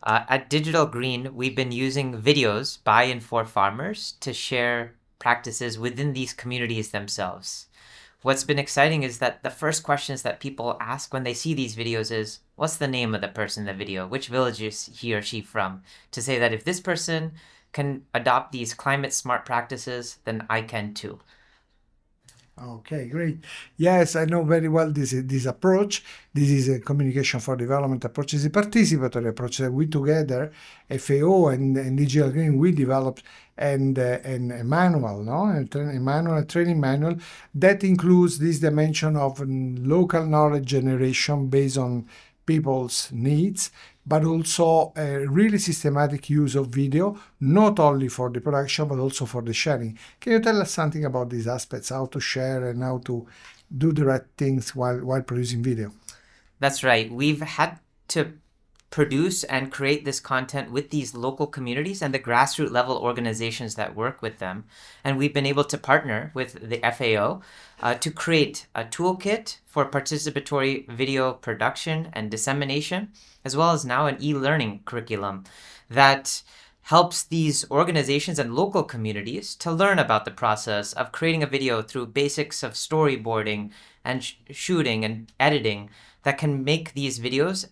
At Digital Green, we've been using videos by and for farmers to share practices within these communities themselves. What's been exciting is that the first questions that people ask when they see these videos is, what's the name of the person in the video? Which village is he or she from? To say that if this person can adopt these climate smart practices, then I can too. Okay, great. Yes, I know very well this approach. This is a communication for development approach. It's a participatory approach that we together, FAO and Digital Green, we developed and a manual, no, a training manual that includes this dimension of local knowledge generation based on people's needs, but also a really systematic use of video, not only for the production, but also for the sharing. Can you tell us something about these aspects, how to share and how to do the right things while producing video? That's right. We've had to produce and create this content with these local communities and the grassroots level organizations that work with them. And we've been able to partner with the FAO to create a toolkit for participatory video production and dissemination, as well as now an e-learning curriculum that helps these organizations and local communities to learn about the process of creating a video through basics of storyboarding and shooting and editing that can make these videos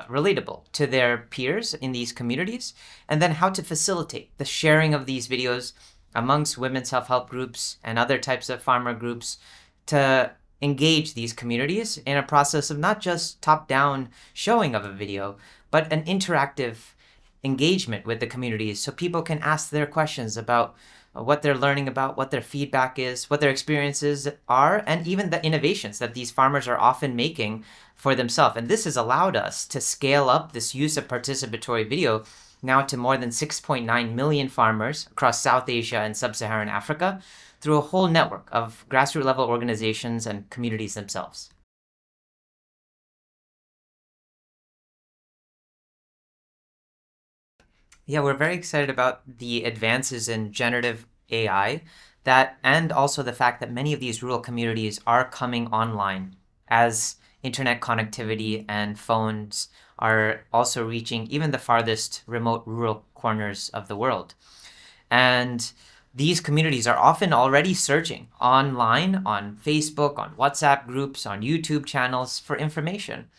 relatable to their peers in these communities, and then how to facilitate the sharing of these videos amongst women's self-help groups and other types of farmer groups to engage these communities in a process of not just top-down showing of a video, but an interactive engagement with the communities so people can ask their questions about what they're learning about, what their feedback is, what their experiences are, and even the innovations that these farmers are often making for themselves. And this has allowed us to scale up this use of participatory video now to more than 6.9 million farmers across South Asia and Sub-Saharan Africa through a whole network of grassroots level organizations and communities themselves. Yeah, we're very excited about the advances in generative AI and also the fact that many of these rural communities are coming online as internet connectivity and phones are also reaching even the farthest remote rural corners of the world. And these communities are often already searching online on Facebook, on WhatsApp groups, on YouTube channels for information.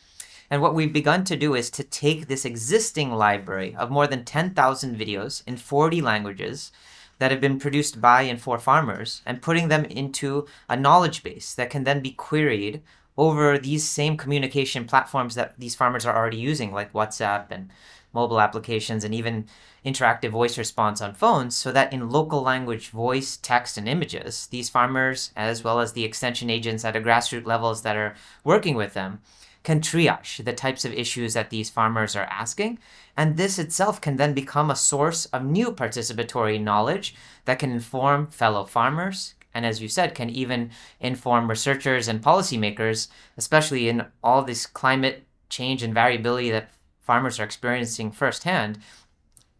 And what we've begun to do is to take this existing library of more than 10,000 videos in 40 languages that have been produced by and for farmers and putting them into a knowledge base that can then be queried over these same communication platforms that these farmers are already using, like WhatsApp and mobile applications and even interactive voice response on phones, so that in local language, voice, text, and images, these farmers, as well as the extension agents at a grassroots levels that are working with them, can triage the types of issues that these farmers are asking, and this itself can then become a source of new participatory knowledge that can inform fellow farmers, and as you said, can even inform researchers and policymakers, especially in all this climate change and variability that farmers are experiencing firsthand,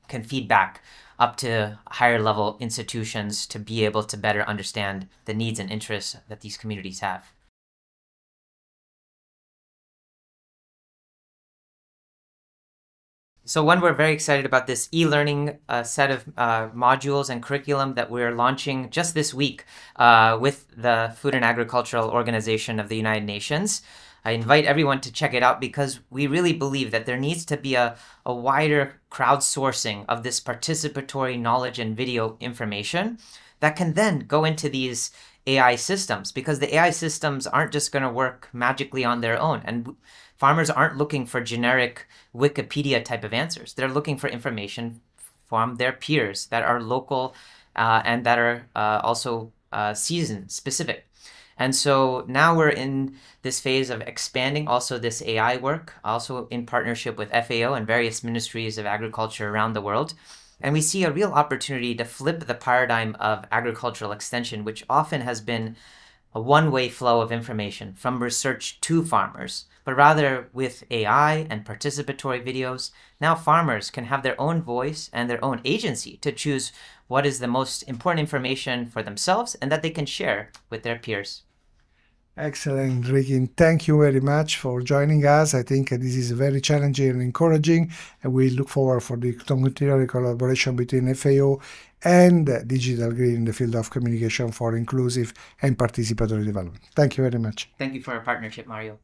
can feed back up to higher level institutions to be able to better understand the needs and interests that these communities have. So one, we're very excited about this e-learning set of modules and curriculum that we're launching just this week with the Food and Agricultural Organization of the United Nations. I invite everyone to check it out because we really believe that there needs to be a wider crowdsourcing of this participatory knowledge and video information that can then go into these AI systems, because the AI systems aren't just going to work magically on their own. And farmers aren't looking for generic Wikipedia type of answers. They're looking for information from their peers that are local and that are also season specific. And so now we're in this phase of expanding also this AI work, also in partnership with FAO and various ministries of agriculture around the world. And we see a real opportunity to flip the paradigm of agricultural extension, which often has been a one-way flow of information from research to farmers. But rather with AI and participatory videos, now farmers can have their own voice and their own agency to choose what is the most important information for themselves and that they can share with their peers. Excellent, Rikin. Thank you very much for joining us. I think this is very challenging and encouraging, and we look forward for the continual collaboration between FAO and Digital Green in the field of communication for inclusive and participatory development. Thank you very much. Thank you for our partnership, Mario.